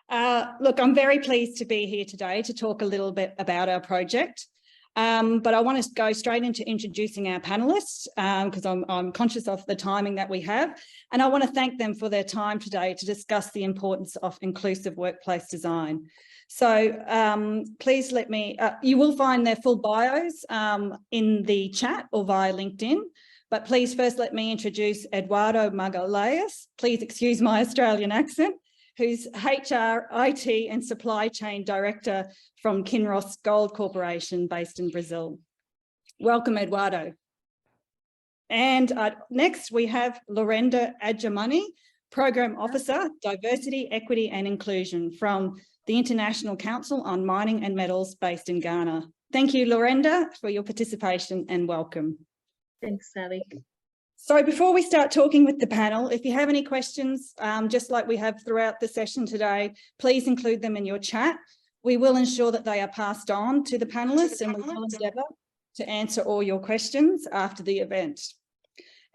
Look, I'm very pleased to be here today to talk a little bit about our project. But I want to go straight into introducing our panellists because I'm conscious of the timing that we have. And I want to thank them for their time today to discuss the importance of inclusive workplace design. So please let me, you will find their full bios in the chat or via LinkedIn. But please first let me introduce Eduardo Magalhaes. Please excuse my Australian accent, who's HR, IT and Supply Chain Director from Kinross Gold Corporation based in Brazil. Welcome, Eduardo. And next we have Lawrenda Adzomani, Program Officer, Diversity, Equity and Inclusion from the International Council on Mining and Metals based in Ghana. Thank you, Lawrenda, for your participation and welcome. Thanks, Sally. So before we start talking with the panel, if you have any questions, just like we have throughout the session today, please include them in your chat. We will ensure that they are passed on to the panelists and we will endeavour to answer all your questions after the event.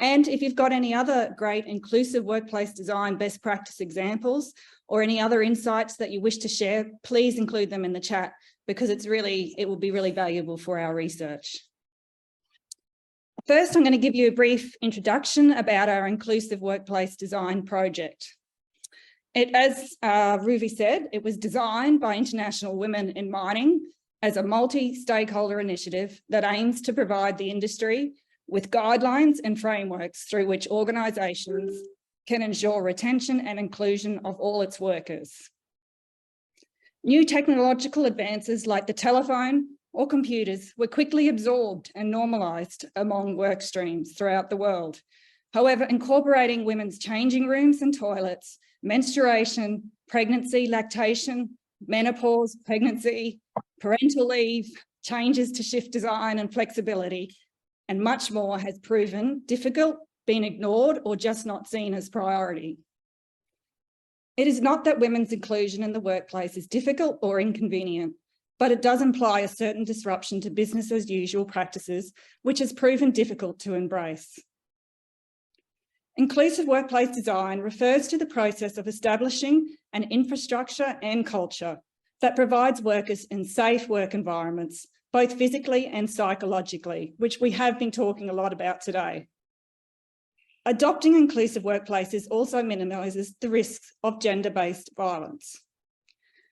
And if you've got any other great inclusive workplace design best practice examples or any other insights that you wish to share, please include them in the chat because it will be really valuable for our research. First, I'm going to give you a brief introduction about our inclusive workplace design project. As Ruvi said, it was designed by International Women in Mining as a multi-stakeholder initiative that aims to provide the industry with guidelines and frameworks through which organisations can ensure retention and inclusion of all its workers. New technological advances like the telephone or computers were quickly absorbed and normalised among work streams throughout the world. However, incorporating women's changing rooms and toilets, menstruation, pregnancy, lactation, menopause, pregnancy, parental leave, changes to shift design and flexibility, and much more has proven difficult, been ignored, or just not seen as priority. It is not that women's inclusion in the workplace is difficult or inconvenient, but it does imply a certain disruption to business as usual practices, which has proven difficult to embrace. Inclusive workplace design refers to the process of establishing an infrastructure and culture that provides workers in safe work environments, both physically and psychologically, which we have been talking a lot about today. Adopting inclusive workplaces also minimises the risks of gender-based violence.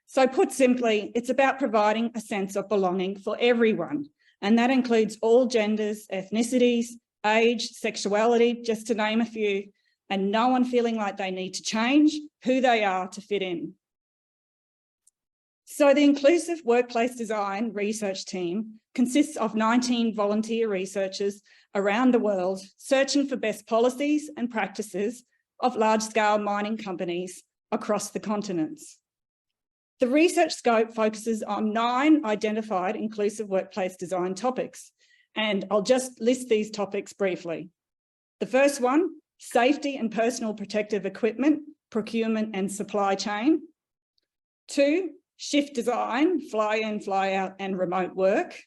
So put simply, it's about providing a sense of belonging for everyone, and that includes all genders, ethnicities, age, sexuality, just to name a few, and no one feeling like they need to change who they are to fit in. So the Inclusive Workplace Design research team consists of 19 volunteer researchers around the world searching for best policies and practices of large-scale mining companies across the continents. The research scope focuses on 9 identified inclusive workplace design topics, and I'll just list these topics briefly. The first one, safety and personal protective equipment, procurement and supply chain. 2, shift design, fly in, fly out and remote work.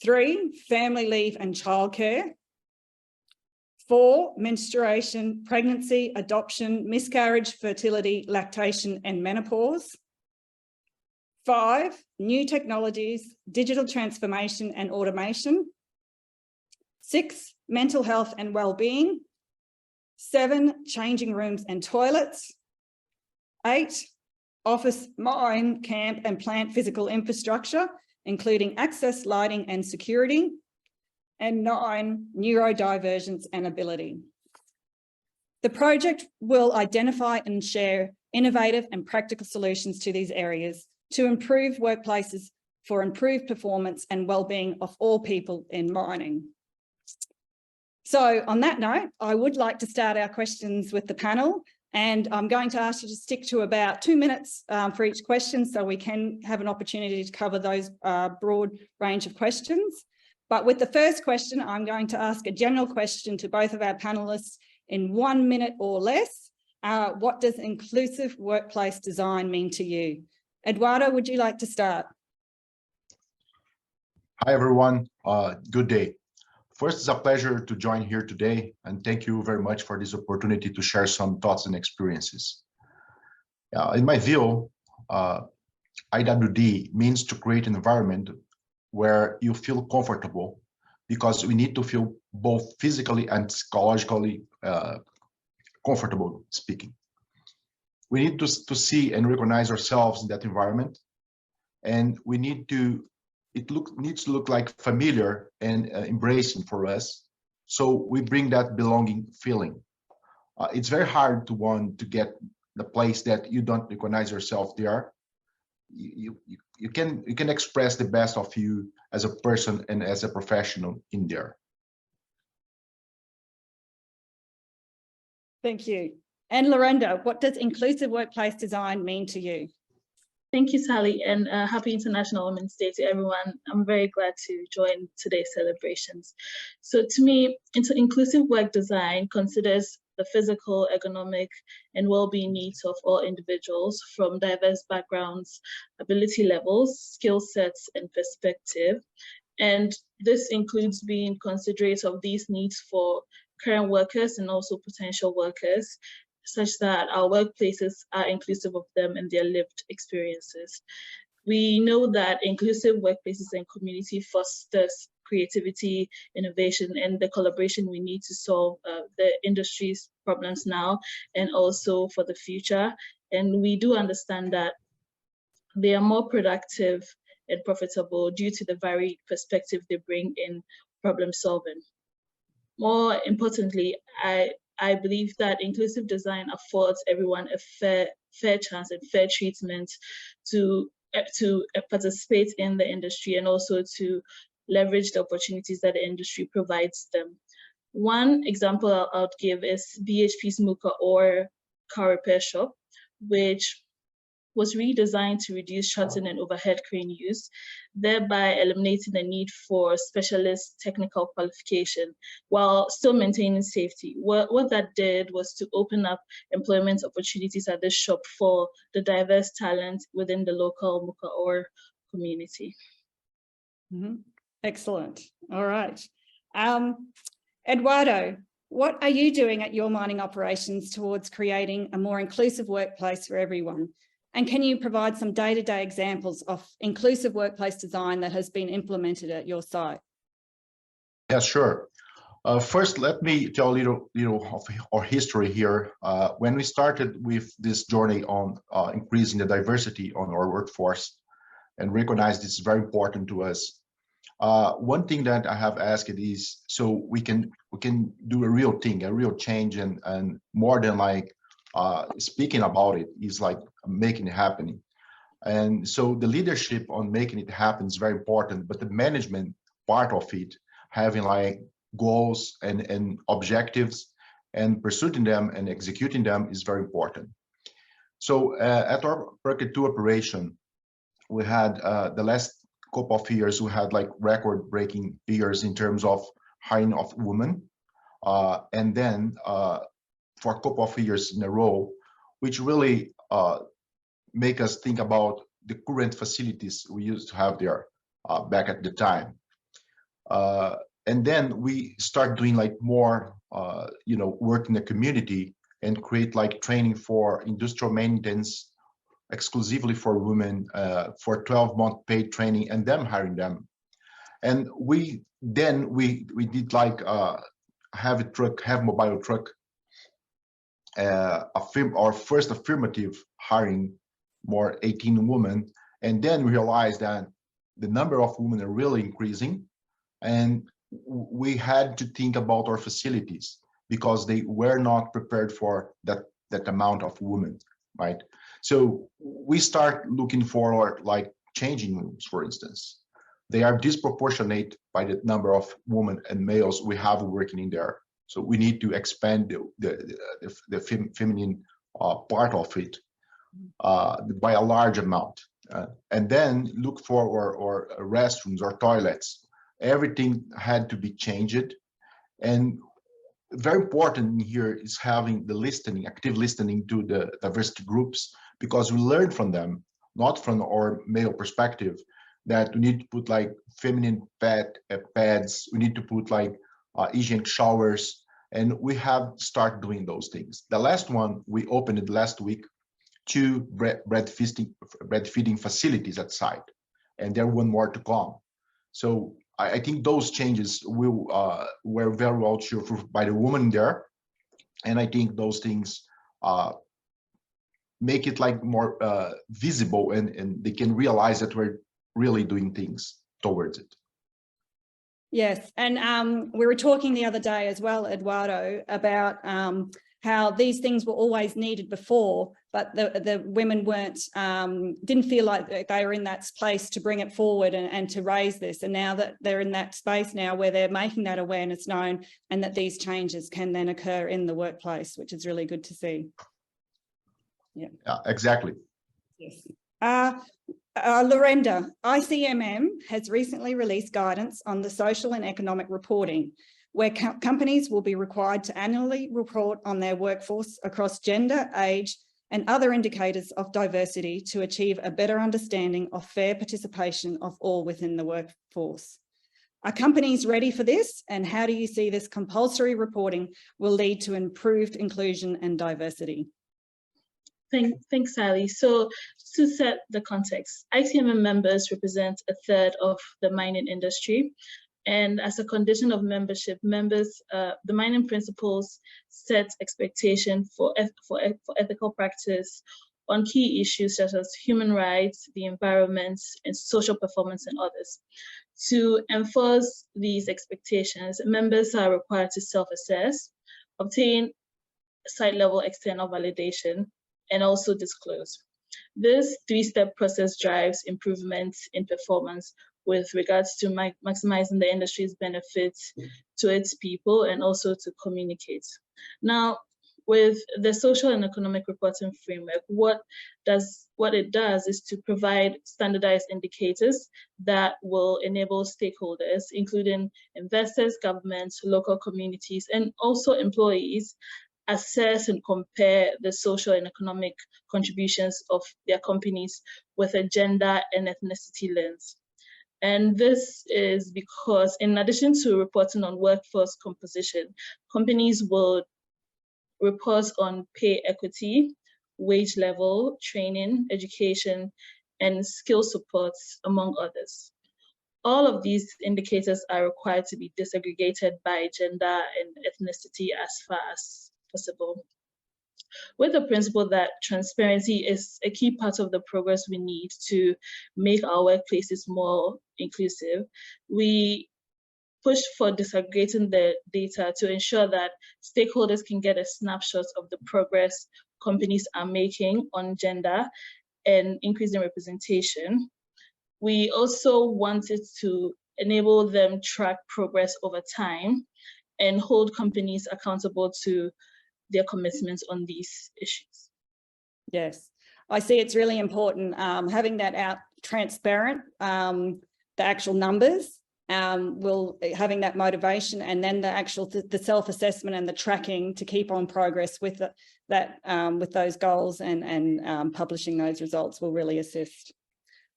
3, family leave and childcare. 4, menstruation, pregnancy, adoption, miscarriage, fertility, lactation and menopause. 5, new technologies, digital transformation and automation. 6, mental health and well-being. 7, changing rooms and toilets. 8, office, mine, camp and plant physical infrastructure, including access, lighting and security. And 9, neurodivergence and ability. The project will identify and share innovative and practical solutions to these areas to improve workplaces for improved performance and well-being of all people in mining. So on that note, I would like to start our questions with the panel, and I'm going to ask you to stick to about 2 minutes for each question so we can have an opportunity to cover those broad range of questions. But with the first question, I'm going to ask a general question to both of our panelists in 1 minute or less. What does inclusive workplace design mean to you? Eduardo, would you like to start? Hi, everyone. Good day. First, it's a pleasure to join here today, and thank you very much for this opportunity to share some thoughts and experiences. In my view, IWD means to create an environment where you feel comfortable, because we need to feel both physically and psychologically comfortable speaking. We need to see and recognize ourselves in that environment, and we need to, needs to look like familiar and embracing for us. So we bring that belonging feeling. It's very hard to want to get the place that you don't recognize yourself there. You can express the best of you as a person and as a professional in there. Thank you. And Lawrenda, what does inclusive workplace design mean to you? Thank you, Sally, and happy International Women's Day to everyone. I'm very glad to join today's celebrations. So to me, inclusive work design considers the physical, economic, and well-being needs of all individuals from diverse backgrounds, ability levels, skill sets, and perspective. And this includes being considerate of these needs for current workers and also potential workers, such that our workplaces are inclusive of them and their lived experiences. We know that inclusive workplaces and community fosters creativity, innovation, and the collaboration we need to solve the industry's problems now and also for the future. And we do understand that they are more productive and profitable due to the varied perspective they bring in problem solving. More importantly, I believe that inclusive design affords everyone a fair chance and fair treatment to participate in the industry and also to leverage the opportunities that the industry provides them. One example I'll give is BHP's Muka or car repair shop, which was redesigned to reduce shuttle and overhead crane use, thereby eliminating the need for specialist technical qualification while still maintaining safety. What that did was to open up employment opportunities at this shop for the diverse talent within the local Muka or community. Mm-hmm. Excellent. All right. Eduardo, what are you doing at your mining operations towards creating a more inclusive workplace for everyone? And can you provide some day-to-day examples of inclusive workplace design that has been implemented at your site? Yeah, sure. First, let me tell a little of our history here. When we started with this journey on increasing the diversity on our workforce and recognize this is very important to us, one thing that I have asked is so we can do a real thing, a real change, and more than like speaking about it is like making it happen. And so the leadership on making it happen is very important, but the management part of it, having like goals and objectives and pursuing them and executing them is very important. So at our Perket 2 operation, we had the last couple of years, we had like record-breaking years in terms of hiring of women. And then for a couple of years in a row, which really make us think about the current facilities we used to have there back at the time. And then we start doing like more, work in the community and create like training for industrial maintenance exclusively for women for 12-month paid training and them hiring them. And we did like have mobile truck, our first affirmative hiring more 18 women, and then realized that the number of women are really increasing, and we had to think about our facilities because they were not prepared for that amount of women, right? So we start looking for like changing rooms, for instance. They are disproportionate by the number of women and males we have working in there. So we need to expand the feminine part of it by a large amount, and then look for our restrooms or toilets. Everything had to be changed, and very important here is having the listening, active listening to the diversity groups, because we learn from them, not from our male perspective, that we need to put like feminine pads, we need to put like hygienic showers, and we have started doing those things. The last one we opened it last week 2 breastfeeding facilities at site, and there are 1 more to come. So I think those changes will were very well chosen by the woman there, and I think those things make it like more visible, and they can realize that we're really doing things towards it. Yes, and we were talking the other day as well, Eduardo, about how these things were always needed before, but the women weren't, didn't feel like they were in that place to bring it forward and to raise this. And now that they're in that space now where they're making that awareness known, and that these changes can then occur in the workplace, which is really good to see. Yeah, exactly. yes. Lawrenda, ICMM has recently released guidance on the social and economic reporting, where companies will be required to annually report on their workforce across gender, age, and other indicators of diversity to achieve a better understanding of fair participation of all within the workforce. Are companies ready for this? And how do you see this compulsory reporting will lead to improved inclusion and diversity? Thanks, Sally. So to set the context, ICMM members represent 1/3 of the mining industry. And as a condition of membership, the mining principles set expectation for ethical practice on key issues such as human rights, the environment, and social performance, and others. To enforce these expectations, members are required to self-assess, obtain site-level external validation, and also disclose. This 3-step process drives improvements in performance with regards to maximizing the industry's benefits to its people and also to communicate. Now, with the social and economic reporting framework, what it does is to provide standardized indicators that will enable stakeholders, including investors, governments, local communities, and also employees, assess and compare the social and economic contributions of their companies with a gender and ethnicity lens. And this is because in addition to reporting on workforce composition, companies will report on pay equity, wage level, training, education, and skill supports, among others. All of these indicators are required to be disaggregated by gender and ethnicity as far as possible, with the principle that transparency is a key part of the progress we need to make our workplaces more inclusive. We push for disaggregating the data to ensure that stakeholders can get a snapshot of the progress companies are making on gender and increasing representation. We also wanted to enable them track progress over time and hold companies accountable to their commitments on these issues. Yes, I see it's really important having that out transparent, the actual numbers, having that motivation, and then the actual the self-assessment and the tracking to keep on progress with with those goals, and publishing those results will really assist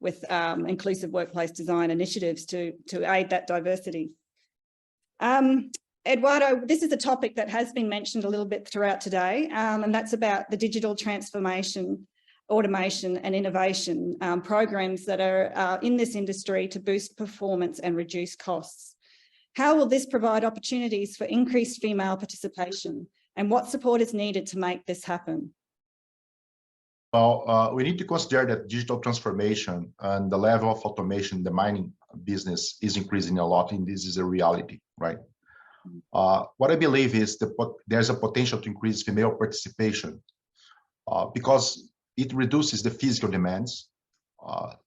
with inclusive workplace design initiatives to aid that diversity. Eduardo, this is a topic that has been mentioned a little bit throughout today, and that's about the digital transformation, automation and innovation programs that are in this industry to boost performance and reduce costs. How will this provide opportunities for increased female participation, and what support is needed to make this happen? Well, we need to consider that digital transformation and the level of automation in the mining business is increasing a lot, and this is a reality, right? What I believe is there's a potential to increase female participation because it reduces the physical demands,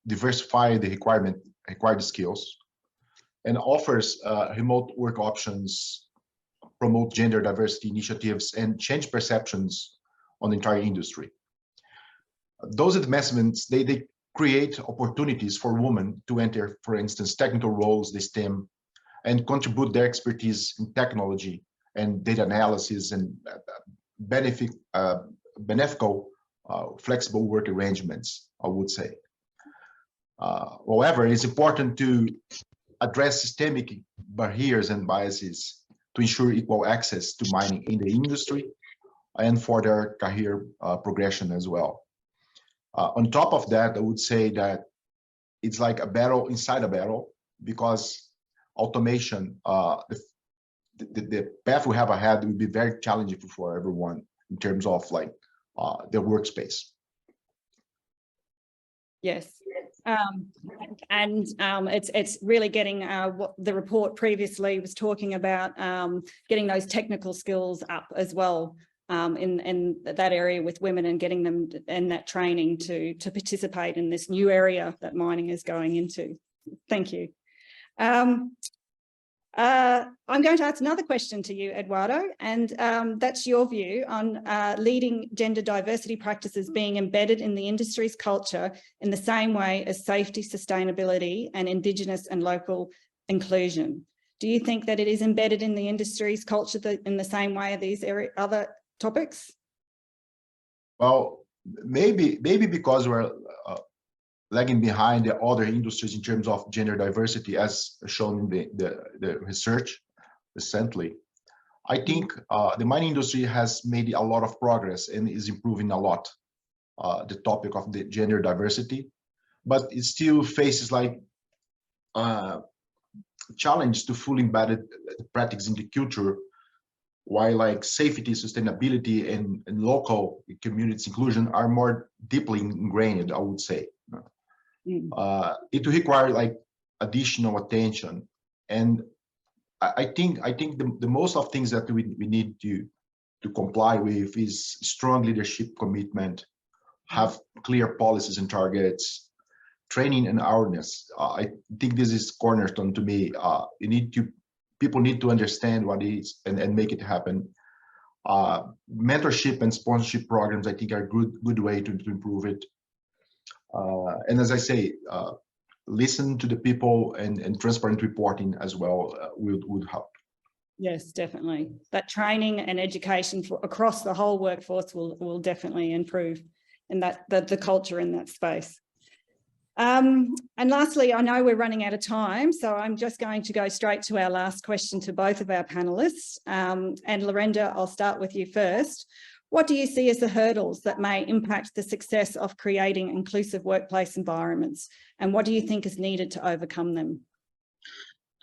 diversify the required skills, and offers remote work options, promote gender diversity initiatives, and change perceptions on the entire industry. Those advancements, they create opportunities for women to enter, for instance, technical roles, the STEM, and contribute their expertise in technology and data analysis and beneficial, flexible work arrangements, I would say. However, it's important to address systemic barriers and biases to ensure equal access to mining in the industry and for their career progression as well. On top of that, I would say that it's like a battle inside a battle, because automation, the path we have ahead will be very challenging for everyone in terms of like their workspace. Yes. It's really getting what the report previously was talking about, getting those technical skills up as well in that area with women, and getting them in that training to participate in this new area that mining is going into. Thank you. I'm going to ask another question to you, Eduardo, and that's your view on leading gender diversity practices being embedded in the industry's culture in the same way as safety, sustainability, and Indigenous and local inclusion. Do you think that it is embedded in the industry's culture in the same way as these other topics? Well, maybe because we're lagging behind the other industries in terms of gender diversity, as shown in the research recently. I think the mining industry has made a lot of progress and is improving a lot the topic of the gender diversity, but it still faces like challenge to fully embed the practice in the culture, while like safety, sustainability, and local communities inclusion are more deeply ingrained, I would say. It will require like additional attention, and I think the most of things that we need to comply with is strong leadership commitment, have clear policies and targets, training and awareness. I think this is cornerstone to me. People need to understand what it is and make it happen. Mentorship and sponsorship programs, I think, are a good way to improve it. And as I say, listen to the people, and transparent reporting as well would help. Yes, definitely. That training and education across the whole workforce will definitely improve, and that the culture in that space. And lastly, I know we're running out of time, so I'm just going to go straight to our last question to both of our panelists. And Lawrenda, I'll start with you first. What do you see as the hurdles that may impact the success of creating inclusive workplace environments? And what do you think is needed to overcome them?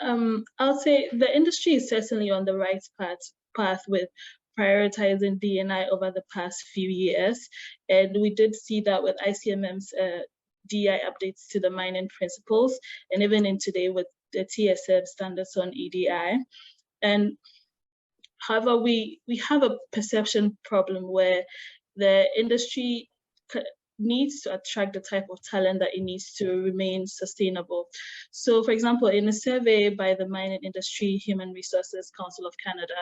I'll say the industry is certainly on the right path with prioritizing D&I over the past few years. And we did see that with ICMM's DI updates to the mining principles, and even in today with the TSF standards on EDI. And however, we have a perception problem where the industry needs to attract the type of talent that it needs to remain sustainable. So for example, in a survey by the Mining Industry Human Resources Council of Canada,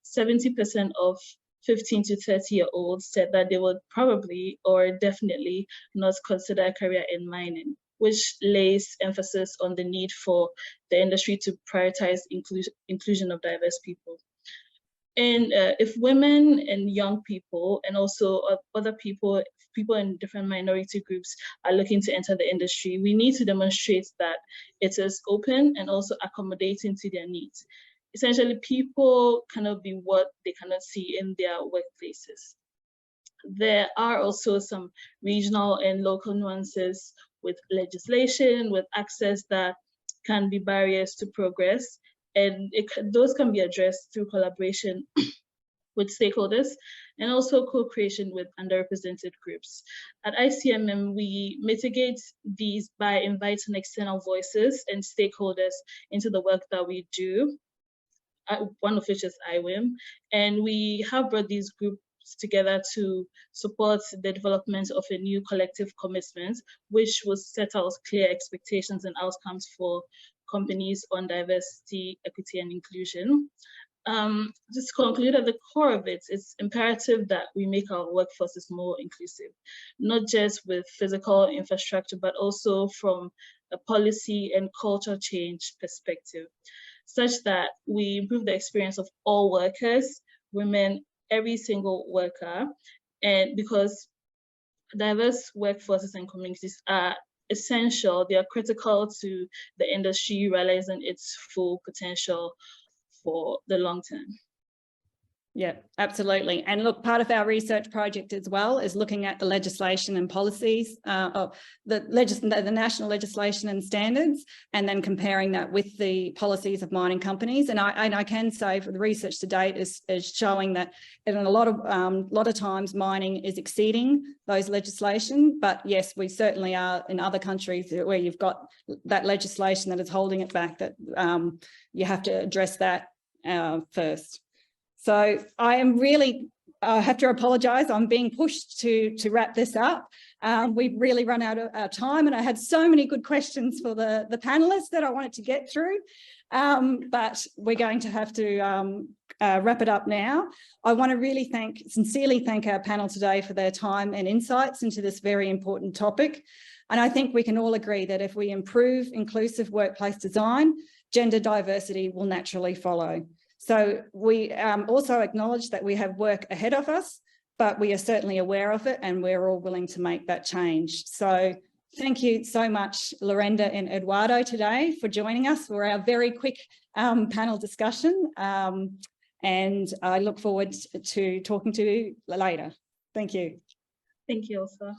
70% of 15 to 30-year-olds said that they would probably or definitely not consider a career in mining, which lays emphasis on the need for the industry to prioritize inclusion of diverse people. And if women and young people, and also other people in different minority groups are looking to enter the industry, we need to demonstrate that it is open and also accommodating to their needs. Essentially, people cannot be what they cannot see in their workplaces. There are also some regional and local nuances with legislation, with access that can be barriers to progress. And those can be addressed through collaboration with stakeholders and also co-creation with underrepresented groups. At ICMM, we mitigate these by inviting external voices and stakeholders into the work that we do, one of which is IWiM. And we have brought these groups together to support the development of a new collective commitment, which will set out clear expectations and outcomes for companies on diversity, equity, and inclusion. Just to conclude, at the core of it, it's imperative that we make our workforces more inclusive, not just with physical infrastructure, but also from a policy and culture change perspective, such that we improve the experience of all workers, women, every single worker, and because diverse workforces and communities are essential, they are critical to the industry realizing its full potential for the long term. Yeah, absolutely. And look, part of our research project as well is looking at the legislation and policies of the national legislation and standards, and then comparing that with the policies of mining companies. And I can say for the research to date is showing that in a lot of times mining is exceeding those legislation. But yes, we certainly are in other countries where you've got that legislation that is holding it back, that you have to address that first. So I am really, I have to apologise, I'm being pushed to wrap this up. We've really run out of our time, and I had so many good questions for the panellists that I wanted to get through, but we're going to have to wrap it up now. I want to really sincerely thank our panel today for their time and insights into this very important topic. And I think we can all agree that if we improve inclusive workplace design, gender diversity will naturally follow. So we also acknowledge that we have work ahead of us, but we are certainly aware of it, and we're all willing to make that change. So thank you so much, Lawrenda and Eduardo, today for joining us for our very quick panel discussion. And I look forward to talking to you later. Thank you. Thank you, Elsa.